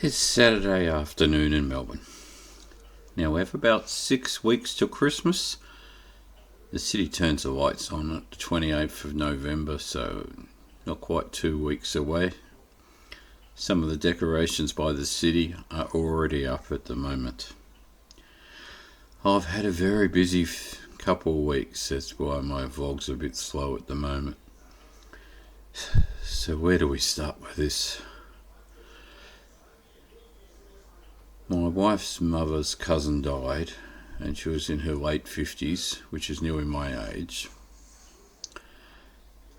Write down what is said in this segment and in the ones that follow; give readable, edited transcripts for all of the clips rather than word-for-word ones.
It's Saturday afternoon in Melbourne. Now we have about 6 weeks till Christmas. The city turns the lights on at the 28th of November, so not quite 2 weeks away. Some of the decorations by the city are already up at the moment. I've had a very busy couple of weeks, that's why my vlog's a bit slow at the moment. So where do we start with this? My wife's mother's cousin died, and she was in her late 50s, which is nearly my age.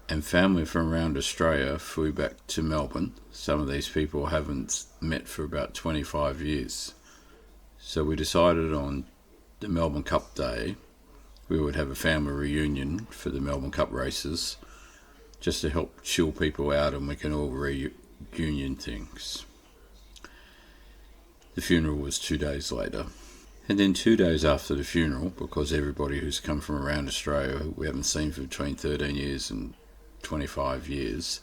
And family from around Australia flew back to Melbourne. Some of these people haven't met for about 25 years. So we decided on the Melbourne Cup Day we would have a family reunion for the Melbourne Cup races, just to help chill people out and we can all reunion things. The funeral was 2 days later. And then 2 days after the funeral, because everybody who's come from around Australia, who we haven't seen for between 13 years and 25 years,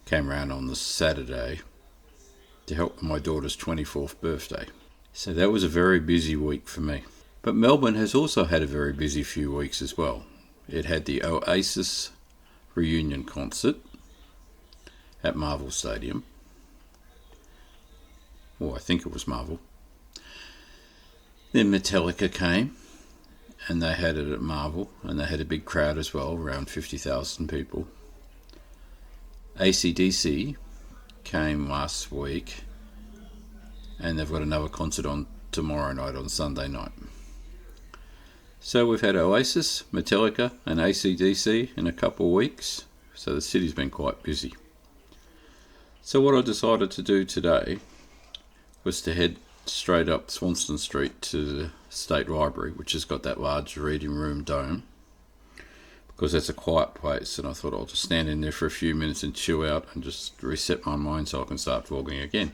came around on the Saturday to help with my daughter's 24th birthday. So that was a very busy week for me. But Melbourne has also had a very busy few weeks as well. It had the Oasis reunion concert at Marvel Stadium. Well, I think it was Marvel. Then Metallica came, and they had it at Marvel, and they had a big crowd as well, around 50,000 people. ACDC came last week, and they've got another concert on tomorrow night, on Sunday night. So we've had Oasis, Metallica, and ACDC in a couple of weeks, so the city's been quite busy. So what I decided to do today was to head straight up Swanston Street to the State Library, which has got that large reading room dome, because that's a quiet place, and I thought I'll just stand in there for a few minutes and chill out and just reset my mind so I can start vlogging again.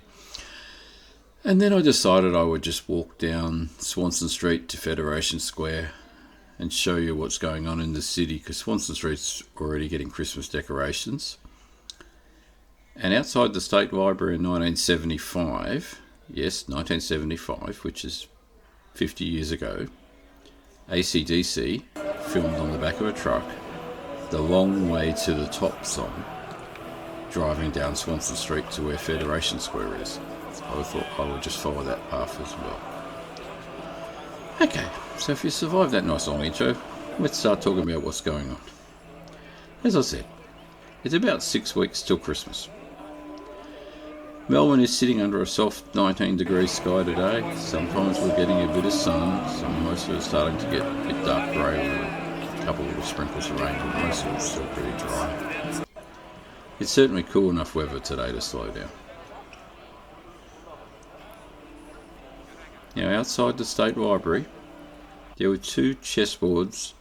And then I decided I would just walk down Swanston Street to Federation Square and show you what's going on in the city, because Swanston Street's already getting Christmas decorations. And outside the State Library in 1975, yes, 1975, which is 50 years ago, ACDC filmed on the back of a truck the Long Way to the Top song, driving down Swanston Street to where Federation Square is. I thought I would just follow that path as well. Okay, so if you survived that nice long intro, let's start talking about what's going on. As I said, it's about 6 weeks till Christmas. Melbourne is sitting under a soft 19 degree sky today. Sometimes we're getting a bit of sun, most of it's starting to get a bit dark grey with a couple of little sprinkles of rain, but most of it's still pretty dry. It's certainly cool enough weather today to slow down. Now outside the State Library, there were 2 chessboards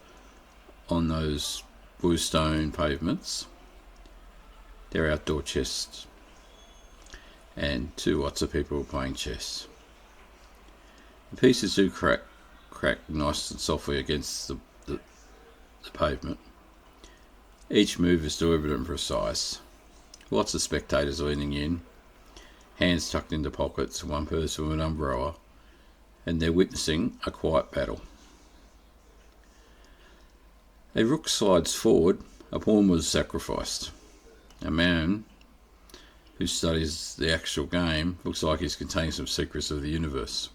on those blue stone pavements. They're outdoor chests. And 2 lots of people playing chess. The pieces do crack nice and softly against the pavement. Each move is deliberate and precise. Lots of spectators leaning in, hands tucked into pockets, one person with an umbrella, and they're witnessing a quiet battle. A rook slides forward, a pawn was sacrificed. A man who studies the actual game looks like he's containing some secrets of the universe.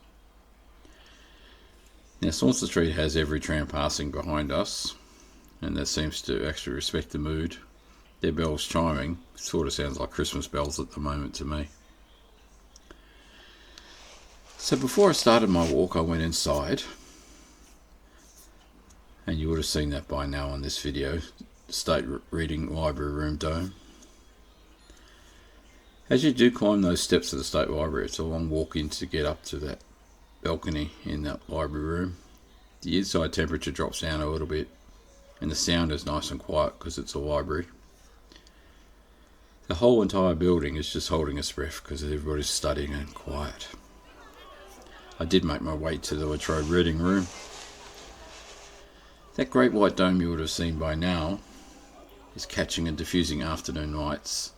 Now Swanston Street has every tram passing behind us, and that seems to actually respect the mood. Their bells chiming sort of sounds like Christmas bells at the moment to me. So before I started my walk, I went inside, and you would have seen that by now on this video, State Reading Library Room Dome. As you do climb those steps of the State Library, it's a long walk in to get up to that balcony in that library room. The inside temperature drops down a little bit, and the sound is nice and quiet because it's a library. The whole entire building is just holding its breath because everybody's studying and quiet. I did make my way to the Latrobe reading room. That great white dome you would have seen by now is catching and diffusing afternoon lights.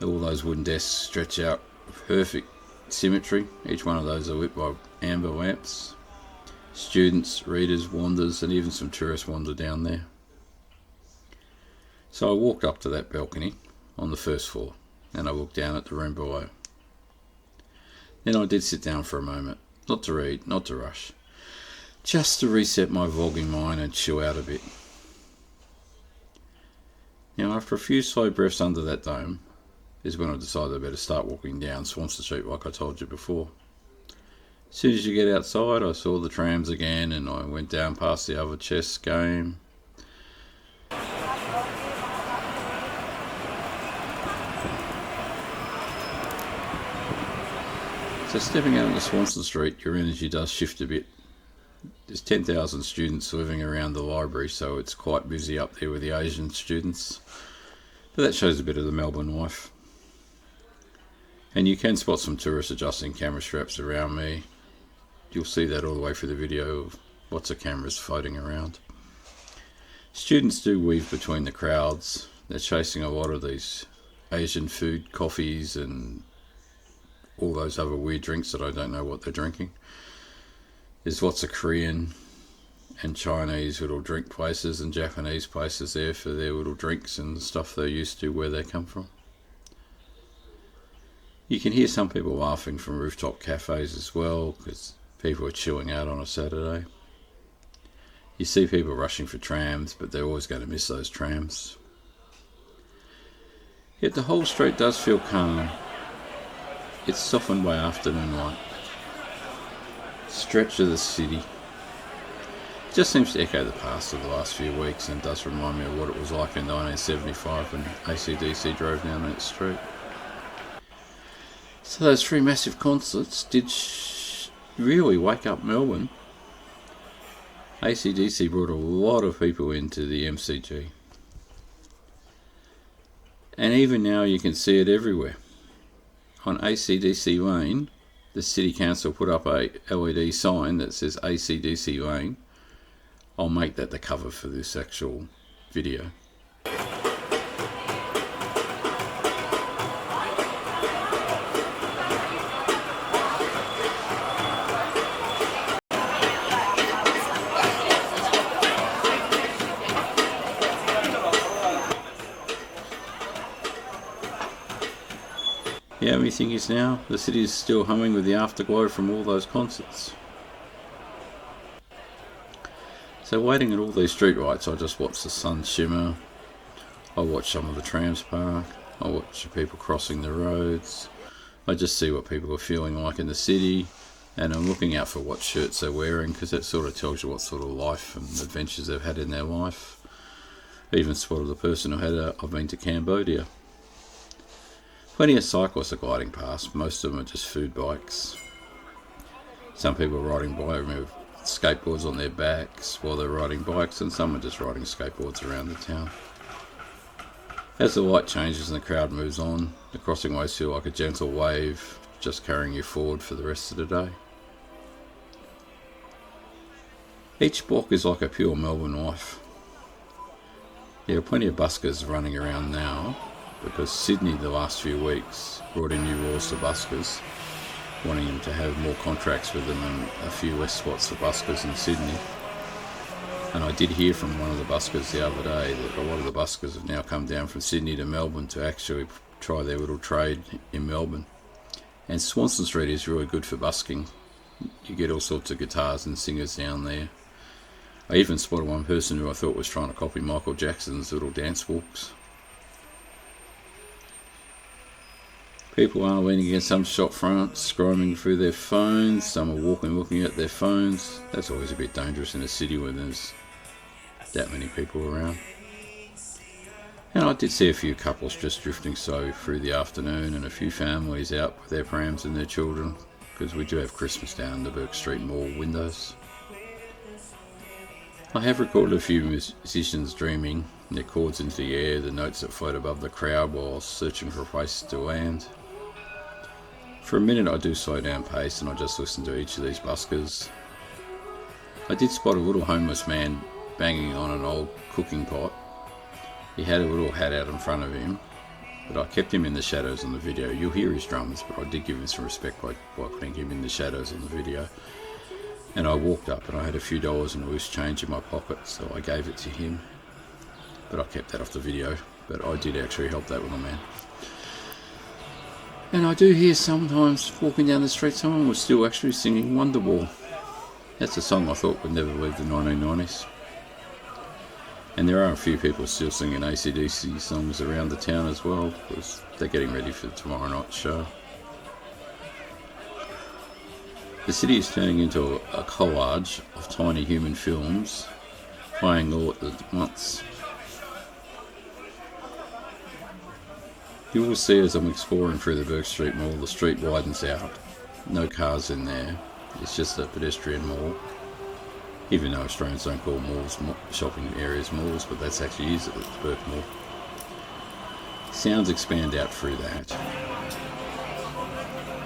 All those wooden desks stretch out with perfect symmetry. Each one of those are lit by amber lamps. Students, readers, wanderers, and even some tourists wander down there. So I walked up to that balcony on the first floor and I looked down at the room below. Then I did sit down for a moment, not to read, not to rush, just to reset my vlogging mind and chill out a bit. Now, after a few slow breaths under that dome is when I decided I better start walking down Swanston Street like I told you before. As soon as you get outside, I saw the trams again and I went down past the other chess game. So stepping out onto Swanston Street, your energy does shift a bit. There's 10,000 students living around the library, so it's quite busy up there with the Asian students. But that shows a bit of the Melbourne life. And you can spot some tourists adjusting camera straps around me. You'll see that all the way through the video of lots of cameras floating around. Students do weave between the crowds. They're chasing a lot of these Asian food, coffees and all those other weird drinks that I don't know what they're drinking. There's lots of Korean and Chinese little drink places and Japanese places there for their little drinks and stuff they're used to where they come from. You can hear some people laughing from rooftop cafes as well because people are chilling out on a Saturday. You see people rushing for trams, but they're always going to miss those trams. Yet the whole street does feel calm. It's softened by afternoon light. Stretch of the city. It just seems to echo the past of the last few weeks and does remind me of what it was like in 1975 when ACDC drove down that street. So those three massive concerts did really wake up Melbourne. ACDC brought a lot of people into the MCG. And even now you can see it everywhere. On ACDC Lane, the City Council put up a LED sign that says ACDC Lane. I'll make that the cover for this actual video. The only thing is now, the city is still humming with the afterglow from all those concerts. So waiting at all these streetlights, I just watch the sun shimmer, I watch some of the trams park, I watch the people crossing the roads, I just see what people are feeling like in the city, and I'm looking out for what shirts they're wearing because that sort of tells you what sort of life and adventures they've had in their life. I even spotted the person who had I've been to Cambodia. Plenty of cyclists are gliding past. Most of them are just food bikes. Some people are riding by with skateboards on their backs while they're riding bikes, and some are just riding skateboards around the town. As the light changes and the crowd moves on, the crossing ways feel like a gentle wave just carrying you forward for the rest of the day. Each block is like a pure Melbourne life. There are plenty of buskers running around now, because Sydney the last few weeks brought in new rules to buskers, wanting them to have more contracts with them and a few less spots for buskers in Sydney. And I did hear from one of the buskers the other day that a lot of the buskers have now come down from Sydney to Melbourne to actually try their little trade in Melbourne. And Swanston Street is really good for busking. You get all sorts of guitars and singers down there. I even spotted one person who I thought was trying to copy Michael Jackson's little dance walks. People are leaning against some shop fronts, scrolling through their phones. Some are walking, looking at their phones. That's always a bit dangerous in a city when there's that many people around. And I did see a few couples just drifting so through the afternoon, and a few families out with their prams and their children, because we do have Christmas down the Burke Street Mall windows. I have recorded a few musicians dreaming, their chords into the air, the notes that float above the crowd while searching for a place to land. For a minute I do slow down pace and I just listen to each of these buskers. I did spot a little homeless man banging on an old cooking pot. He had a little hat out in front of him, but I kept him in the shadows on the video. You'll hear his drums, but I did give him some respect by putting him in the shadows on the video. And I walked up and I had a few dollars and loose change in my pocket, so I gave it to him. But I kept that off the video, but I did actually help that little man. And I do hear sometimes walking down the street, someone was still actually singing Wonderwall. That's a song I thought would never leave the 1990s. And there are a few people still singing ACDC songs around the town as well, because they're getting ready for tomorrow night's show. The city is turning into a collage of tiny human films playing all at once. You will see as I'm exploring through the Bourke Street Mall, the street widens out. No cars in there, it's just a pedestrian mall. Even though Australians don't call malls shopping areas malls, but that's actually is at the Bourke Mall. Sounds expand out through that.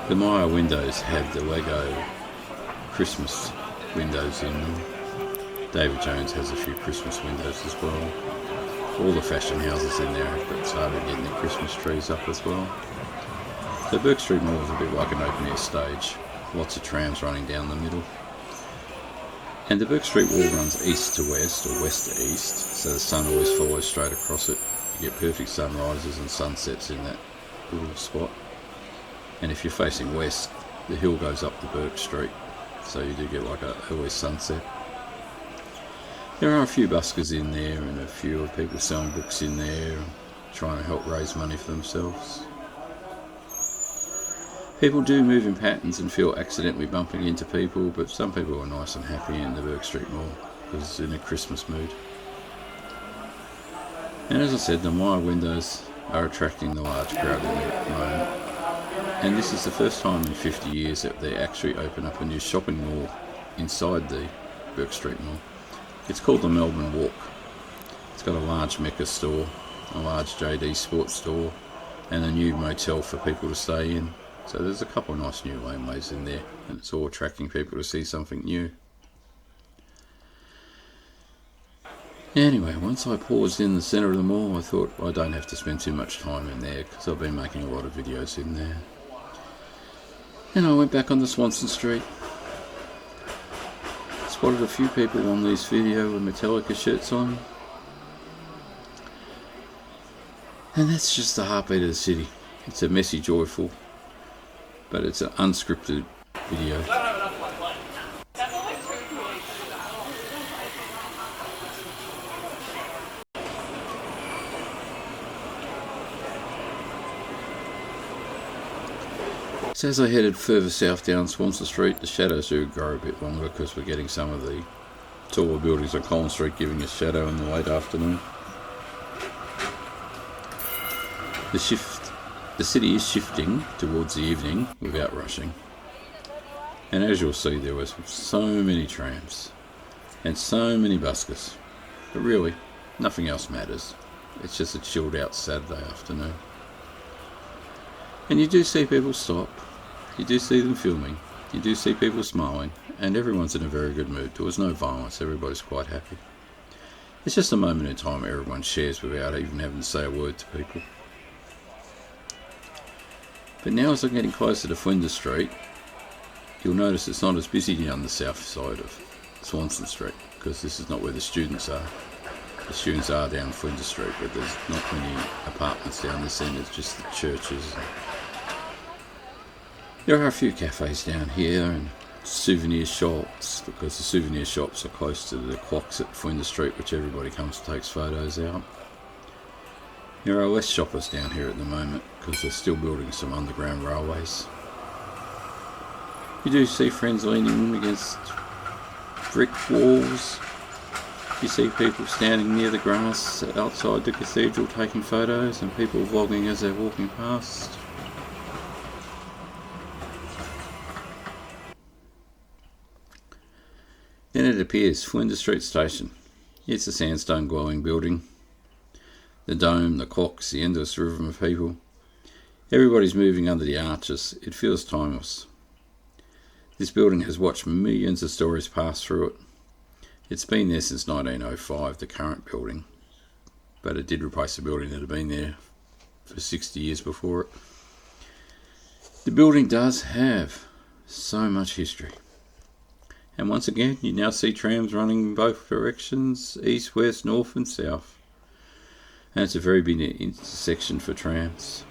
The Myer windows have the Lego Christmas windows in them. David Jones has a few Christmas windows as well. All the fashion houses in there have started getting their Christmas trees up as well. The Bourke Street Mall is a bit like an open air stage. Lots of trams running down the middle. And the Bourke Street Wall runs east to west or west to east, so the sun always follows straight across it. You get perfect sunrises and sunsets in that little spot. And if you're facing west, the hill goes up the Bourke Street, so you do get like a early sunset. There are a few buskers in there and a few of people selling books in there, trying to help raise money for themselves. People do move in patterns and feel accidentally bumping into people, but some people are nice and happy in the Bourke Street Mall because it's in a Christmas mood. And as I said, the Myer windows are attracting the large crowd in there at the moment. And this is the first time in 50 years that they actually open up a new shopping mall inside the Bourke Street Mall. It's called the Melbourne Walk. It's got a large Mecca store, a large JD Sports store, and a new motel for people to stay in. So there's a couple of nice new laneways in there, and it's all attracting people to see something new. Anyway, once I paused in the centre of the mall, I thought I don't have to spend too much time in there because I've been making a lot of videos in there. And I went back onto Swanston Street. Spotted a few people on this video with Metallica shirts on. And that's just the heartbeat of the city. It's a messy, joyful, but it's an unscripted video. So as I headed further south down Swanston Street, the shadows do grow a bit longer because we're getting some of the taller buildings on Collins Street giving us shadow in the late afternoon. The city is shifting towards the evening without rushing. And as you'll see, there were so many trams and so many buskers. But really, nothing else matters. It's just a chilled out Saturday afternoon. And you do see people stop. You do see them filming. You do see people smiling. And everyone's in a very good mood. There was no violence. Everybody's quite happy. It's just a moment in time everyone shares without even having to say a word to people. But now as I'm getting closer to Flinders Street, you'll notice it's not as busy down the south side of Swanston Street, because this is not where the students are. The students are down Flinders Street, but there's not many apartments down this end, it's just the churches. There are a few cafes down here and souvenir shops, because the souvenir shops are close to the clocks at Flinders Street, which everybody comes and takes photos out. There are less shoppers down here at the moment because they're still building some underground railways. You do see friends leaning against brick walls. You see people standing near the grass outside the cathedral taking photos and people vlogging as they're walking past. Then it appears Flinders Street Station. It's a sandstone glowing building. The dome, the clocks, the endless rhythm of people. Everybody's moving under the arches. It feels timeless. This building has watched millions of stories pass through it. It's been there since 1905, the current building. But it did replace the building that had been there for 60 years before it. The building does have so much history. And once again, you now see trams running in both directions, east, west, north and south. And it's a very big intersection for trams.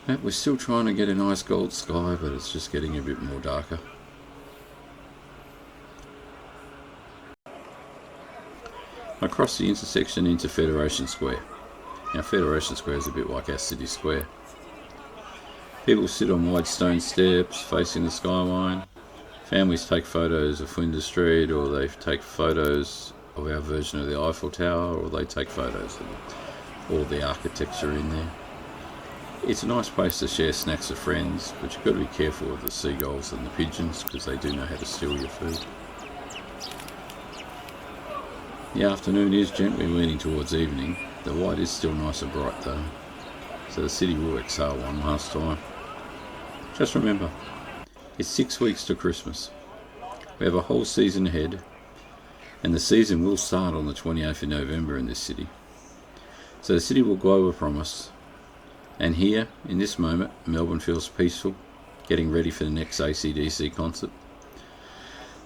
But we're still trying to get a nice gold sky, but it's just getting a bit more darker. I crossed the intersection into Federation Square. Now Federation Square is a bit like our city square. People sit on wide stone steps facing the skyline. Families take photos of Flinders Street, or they take photos of our version of the Eiffel Tower, or they take photos of all the architecture in there. It's a nice place to share snacks with friends, but you've got to be careful of the seagulls and the pigeons because they do know how to steal your food. The afternoon is gently leaning towards evening. The light is still nice and bright though, so the city will exhale one last time. Just remember, it's 6 weeks to Christmas. We have a whole season ahead, and the season will start on the 28th of November in this city. So the city will glow with promise, and here, in this moment, Melbourne feels peaceful, getting ready for the next ACDC concert.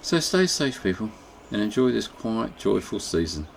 So stay safe, people, and enjoy this quiet, joyful season.